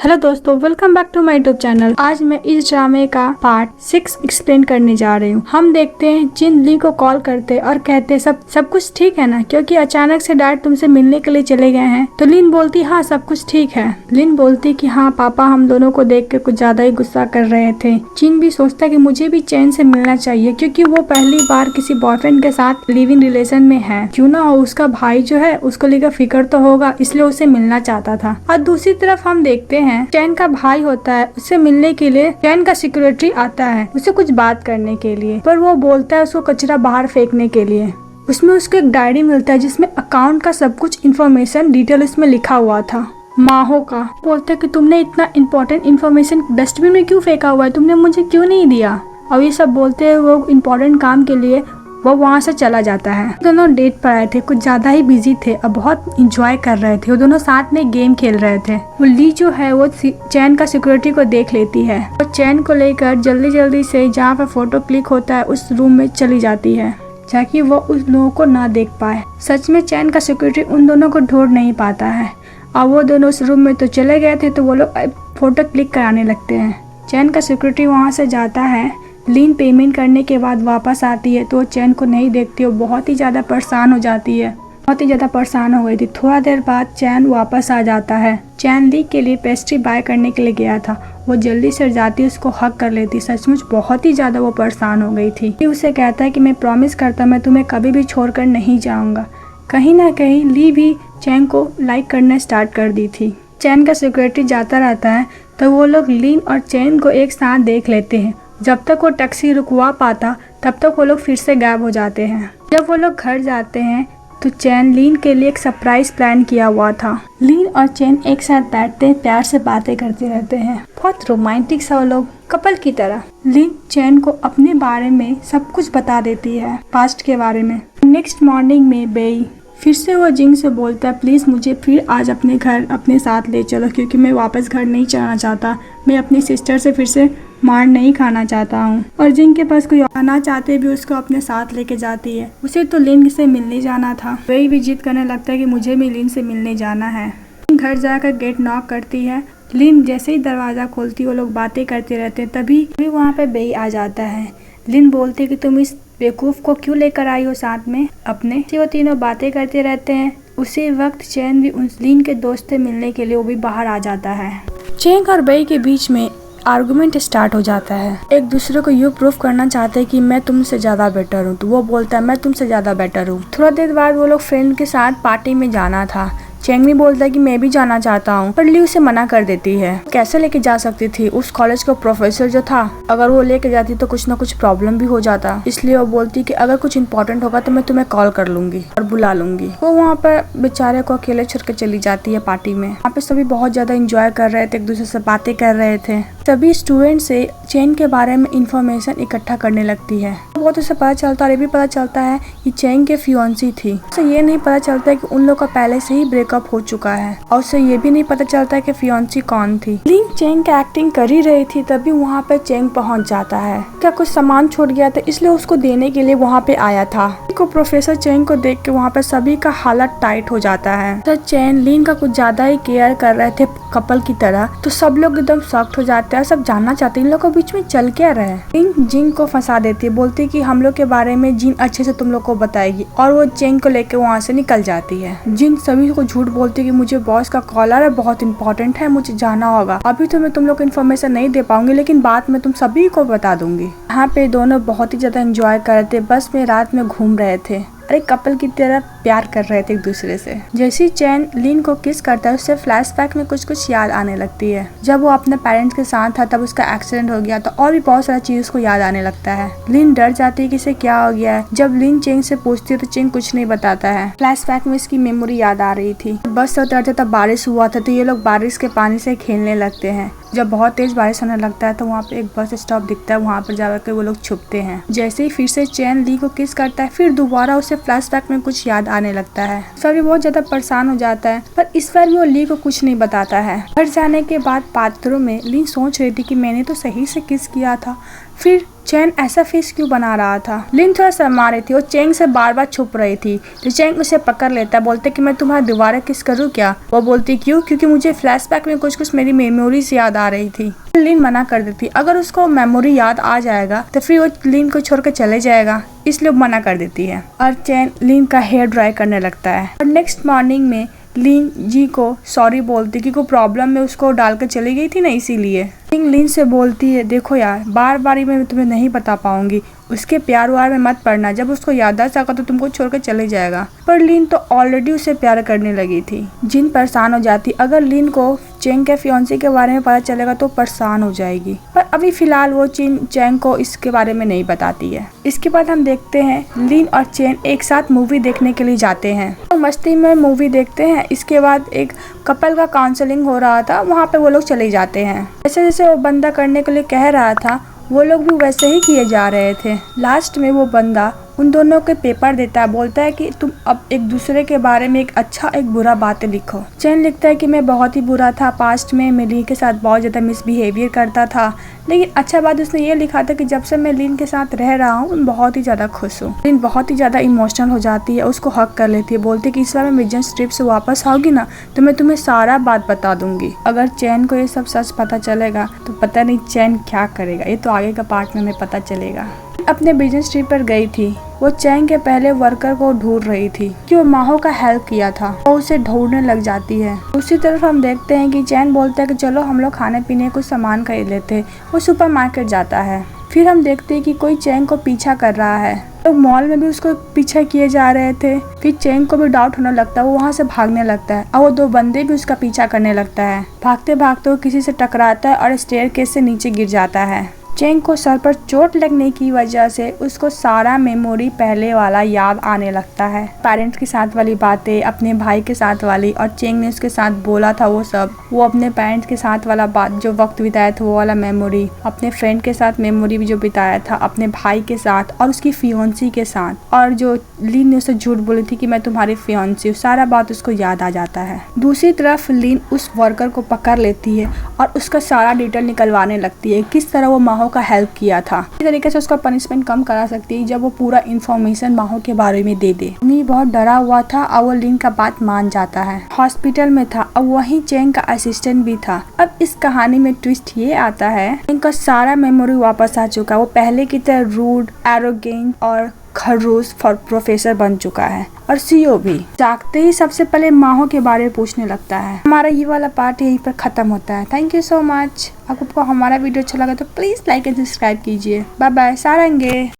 Hello दोस्तों, welcome back to my YouTube channel. आज मैं इस ड्रामे का पार्ट 6 एक्सप्लेन करने जा रही हूँ। हम देखते हैं जिन ली को कॉल करते और कहते सब कुछ ठीक है ना, क्योंकि अचानक से डैड तुमसे मिलने के लिए चले गए हैं। तो लिन बोलती हाँ सब कुछ ठीक है। लिन बोलती कि हाँ पापा हम दोनों को देख के कुछ ज्यादा ही गुस्सा कर रहे थे। जिन भी सोचता कि मुझे भी चैन से मिलना चाहिए, क्योंकि वो पहली बार किसी बॉयफ्रेंड के साथ लिव इन रिलेशन में है। क्यों ना हो, उसका भाई जो है उसको लेकर फिक्र तो होगा, इसलिए उसे मिलना चाहता था। और दूसरी तरफ हम देखते हैं चैन का भाई होता है, उससे मिलने के लिए चैन का सिक्योरिटी आता है उसे कुछ बात करने के लिए, पर वो बोलता है उसको कचरा बाहर फेंकने के लिए। उसमें उसको एक डायरी मिलता है जिसमें अकाउंट का सब कुछ इन्फॉर्मेशन डिटेल उसमें लिखा हुआ था। माहो का बोलता है कि तुमने इतना इम्पोर्टेंट इन्फॉर्मेशन डस्टबिन में क्यों फेंका हुआ है, तुमने मुझे क्यों नहीं दिया। और ये सब बोलते हैं वो इम्पोर्टेंट काम के लिए वो वहाँ से चला जाता है। दोनों डेट पर आए थे, कुछ ज्यादा ही बिजी थे और बहुत इंजॉय कर रहे थे। वो दोनों साथ में गेम खेल रहे थे। वो ली जो है वो चैन का सिक्योरिटी को देख लेती है। वो चैन को लेकर जल्दी जल्दी से जहाँ पर फोटो क्लिक होता है उस रूम में चली जाती है, ताकि वो उस लोगों को ना देख पाए। सच में चैन का सिक्योरिटी उन दोनों को ढूंढ नहीं पाता है और वो दोनों उस रूम में तो चले गए थे, तो वो लोग फोटो क्लिक कराने लगते हैं। चैन का सिक्योरिटी वहाँ से जाता है। लिन पेमेंट करने के बाद वापस आती है तो वो चैन को नहीं देखती। वो बहुत ही ज़्यादा परेशान हो जाती है, बहुत ही ज़्यादा परेशान हो गई थी। थोड़ा देर बाद चैन वापस आ जाता है। चैन ली के लिए पेस्ट्री बाय करने के लिए गया था। वो जल्दी से जाती, उसको हक कर लेती। सचमुच बहुत ही ज़्यादा वो परेशान हो गई थी। उसे कहता है कि मैं प्रॉमिस करता मैं तुम्हें कभी भी छोड़कर नहीं जाऊँगा। कहीं ना कहीं ली भी चैन को लाइक करना स्टार्ट कर दी थी। चैन का सिक्योरिटी जाता रहता है तो वो लोग लिन और चैन को एक साथ देख लेते हैं। जब तक वो टैक्सी रुकवा पाता तब तक वो लोग फिर से गायब हो जाते हैं। जब वो लोग घर जाते हैं तो चैन लिन के लिए एक सरप्राइज प्लान किया हुआ था। लिन और चैन एक साथ बैठते हैं, प्यार से बातें करते रहते हैं, बहुत रोमांटिक सा वो लोग कपल की तरह। लिन चैन को अपने बारे में सब कुछ बता देती है, पास्ट के बारे में। नेक्स्ट मॉर्निंग में बेई फिर से वो जिंग से बोलता है प्लीज़ मुझे फिर आज अपने घर अपने साथ ले चलो, क्योंकि मैं वापस घर नहीं जाना चाहता। मैं अपनी सिस्टर से फिर से मार नहीं खाना चाहता हूँ। और जिंग के पास कोई आना चाहते भी उसको अपने साथ लेके जाती है। उसे तो लिन से मिलने जाना था। वही भी जिद करने लगता है कि मुझे भी लिन से मिलने जाना है। घर जाकर गेट नॉक करती है। लिन जैसे ही दरवाज़ा खोलती वो लोग बातें करते रहते हैं। तभी वहाँ पे बेई आ जाता है। लिन बोलती कि तुम इस बेवकूफ़ को क्यों लेकर आई हो साथ में अपने। वो तीनों बातें करते रहते हैं। उसी वक्त चैन भी उस लिन के दोस्त से मिलने के लिए वो भी बाहर आ जाता है। चैन और बेई के बीच में आर्गुमेंट स्टार्ट हो जाता है। एक दूसरे को ये प्रूफ करना चाहते हैं कि मैं तुमसे ज़्यादा बेटर हूँ, तो वो बोलता है मैं तुमसे ज़्यादा बेटर हूँ। थोड़ा देर बाद वो लोग फ्रेंड के साथ पार्टी में जाना था। चैंग भी बोलता है कि मैं भी जाना चाहता हूँ, पर ली उसे मना कर देती है। कैसे लेके जा सकती थी, उस कॉलेज का प्रोफेसर जो था, अगर वो लेके जाती तो कुछ ना कुछ प्रॉब्लम भी हो जाता। इसलिए वो बोलती कि अगर कुछ इंपॉर्टेंट होगा तो मैं तुम्हें कॉल कर लूंगी और बुला लूंगी। वो वहाँ पर बेचारे को अकेले छोड़ के चली जाती है पार्टी में। वहाँ पे सभी बहुत ज्यादा इंजॉय कर रहे थे, एक दूसरे से बातें कर रहे थे। सभी स्टूडेंट से चैन के बारे में इंफॉर्मेशन इकट्ठा करने लगती है। बहुत उसे पता चलता है, ये भी पता चलता है कि चैन के फियांसी थी। उसे ये नहीं पता चलता है कि उन लोग का पहले से ही ब्रेकअप हो चुका है, और उसे ये भी नहीं पता चलता है कि फियांसी कौन थी। लिन चैन की एक्टिंग कर ही रही थी, तभी वहाँ पे चैन पहुँच जाता है। क्या कुछ सामान छूट गया था, इसलिए उसको देने के लिए वहाँ पे आया था। को प्रोफेसर चैन को देख के वहाँ पे सभी का हालत टाइट हो जाता है। तो चैन लिन का कुछ ज्यादा ही केयर कर रहे थे कपल की तरह, तो सब लोग एकदम शॉक्ड हो जाते हैं। सब जानना चाहते हैं इन लोगों के बीच में चल क्या रहा है। लिन जिंग को फंसा देती है, बोलती कि हम लोग के बारे में जिन अच्छे से तुम लोग को बताएगी, और वो चैन को लेके वहाँ से निकल जाती है। जिन सभी को झूठ बोलती कि मुझे बॉस का कॉल आ रहा है, बहुत इंपॉर्टेंट है, मुझे जाना होगा। अभी तो मैं तुम लोग को इन्फॉर्मेशन नहीं दे पाऊंगी, लेकिन बाद में तुम सभी को बता दूंगी। यहाँ पे दोनों बहुत ही ज्यादा एंजॉय कर रहे थे, बस में रात में घूम रहे थे, अरे कपल की तरह प्यार कर रहे थे एक दूसरे से। जैसे ही चैन लिन को किस करता है उससे फ्लैशबैक में कुछ याद आने लगती है। जब वो अपने पेरेंट्स के साथ था तब उसका एक्सीडेंट हो गया, तो और भी बहुत सारा चीज उसको याद आने लगता है। लिन डर जाती है कि इसे क्या हो गया है। जब लिन चैन से पूछती है तो चैन कुछ नहीं बताता है। फ्लैशबैक में इसकी मेमोरी याद आ रही थी। बस से उतरते तब बारिश हुआ था, तो ये लोग बारिश के पानी से खेलने लगते हैं। जब बहुत तेज बारिश होने लगता है तो वहाँ पे एक बस स्टॉप दिखता है, वहाँ पर जाकर वो लोग छुपते हैं। जैसे ही फिर से चैन ली को किस करता है, फिर दोबारा उसे फ्लैशबैक में कुछ याद आने लगता है। सभी बहुत ज्यादा परेशान हो जाता है, पर इस बार भी वो ली को कुछ नहीं बताता है। घर जाने के बाद बाथरूम में ली सोच रही थी कि मैंने तो सही से किस किया था, फिर चैन ऐसा फेस क्यों बना रहा था। लिन थोड़ा शर्मा रही थी, वो चैंग से बार बार छुप रही थी। तो चैंग उसे पकड़ लेता है, बोलते कि मैं तुम्हारा दोबारा किस करूँ क्या। वो बोलती क्यों, क्योंकि मुझे फ्लैशबैक में कुछ कुछ मेरी मेमोरीज याद आ रही थी। लिन मना कर देती, अगर उसको मेमोरी याद आ जाएगा तो फिर वो लिन को छोड़ कर चले जाएगा, इसलिए वो मना कर देती है। और चैन लिन का हेयर ड्राई करने लगता है। और नेक्स्ट मॉर्निंग में लिन जी को सॉरी बोलती कि कोई प्रॉब्लम में उसको डालकर चली गई थी ना, इसीलिए। लिन से बोलती है देखो यार, बार बार मैं तुम्हें नहीं बता पाऊंगी, उसके प्यार व्यार में मत पड़ना, जब उसको याद आ सका तो तुमको छोड़कर चले जाएगा। पर लिन तो ऑलरेडी उसे प्यार करने लगी थी। जिन परेशान हो जाती, अगर लिन को चैंग के फियांसे के बारे में पता चलेगा तो परेशान हो जाएगी। पर अभी फिलहाल वो चैंग को इसके बारे में नहीं बताती है। इसके बाद हम देखते हैं लिन और चैन एक साथ मूवी देखने के लिए जाते हैं और मस्ती में मूवी देखते हैं। इसके बाद एक कपल का काउंसलिंग हो रहा था, वहाँ पे वो लोग चले जाते हैं। जैसे जैसे वो बंदा करने के लिए कह रहा था, वो लोग भी वैसे ही किए जा रहे थे। लास्ट में वो बंदा उन दोनों के पेपर देता है, बोलता है कि तुम अब एक दूसरे के बारे में एक अच्छा एक बुरा बातें लिखो। चैन लिखता है कि मैं बहुत ही बुरा था, पास्ट में मैं लिन के साथ बहुत ज़्यादा मिसबिहेवियर करता था, लेकिन अच्छा बात उसने ये लिखा था कि जब से मैं लिन के साथ रह रहा हूँ मैं बहुत ही ज़्यादा खुश हूँ। लिन बहुत ही ज़्यादा इमोशनल हो जाती है, उसको हक कर लेती है, बोलती है कि इस बार मैं बिजनेस ट्रिप से वापस आओगी ना तो मैं तुम्हें सारा बात बता दूंगी। अगर चैन को ये सब सच पता चलेगा तो पता नहीं चैन क्या करेगा, ये तो आगे का पार्ट में हमें पता चलेगा। अपने बिजनेस ट्रिप पर गई थी, वो चैंग के पहले वर्कर को ढूंढ रही थी कि वो माहो का हेल्प किया था, वो उसे ढूंढने लग जाती है। दूसरी तरफ हम देखते हैं कि चैन बोलता है कि चलो हम लोग खाने पीने कुछ सामान खरीद लेते हैं। वो सुपरमार्केट जाता है। फिर हम देखते हैं कि कोई चैंग को पीछा कर रहा है, तो मॉल में भी उसको पीछा किए जा रहे थे। फिर चैंग को भी डाउट होने लगता है, वो वहाँ से भागने लगता है और वो दो बंदे भी उसका पीछा करने लगता है। भागते भागते वो किसी से टकराता है और स्टेयरकेस से नीचे गिर जाता है। चैंग को सर पर चोट लगने की वजह से उसको सारा मेमोरी पहले वाला याद आने लगता है। पेरेंट्स के साथ वाली बातें, अपने भाई के साथ वाली, और चैंग ने उसके साथ बोला था वो सब, वो अपने पेरेंट्स के साथ वाला बात जो वक्त बिताया था वो वाला मेमोरी, अपने फ्रेंड के साथ मेमोरी भी जो बिताया था, अपने भाई के साथ और उसकी फियांसी के साथ, और जो लिन ने उसे झूठ बोली थी कि मैं तुम्हारी फियांसी हूँ, सारा बात उसको याद आ जाता है। दूसरी तरफ लिन उस वर्कर को पकड़ लेती है और उसका सारा डिटेल निकलवाने लगती है, किस तरह वो माहो का हेल्प किया था। इस तरीके से उसका पनिशमेंट कम करा सकती है जब वो पूरा इन्फॉर्मेशन माहो के बारे में दे दे। मी बहुत डरा हुआ था और वो लिन का बात मान जाता है। हॉस्पिटल में था और वहीं चैंग का असिस्टेंट भी था। अब इस कहानी में ट्विस्ट ये आता है, इनका सारा मेमोरी वापस आ चुका है, वो पहले की तरह रूड, एरोगेंट और खरूस प्रोफेसर बन चुका है और सीईओ भी। जागते ही सबसे पहले माहो के बारे में पूछने लगता है। हमारा ये वाला पार्ट यहीं पर खत्म होता है। Thank you so much. आपको हमारा वीडियो अच्छा लगा तो प्लीज लाइक एंड सब्सक्राइब कीजिए। Bye bye, सारंगे।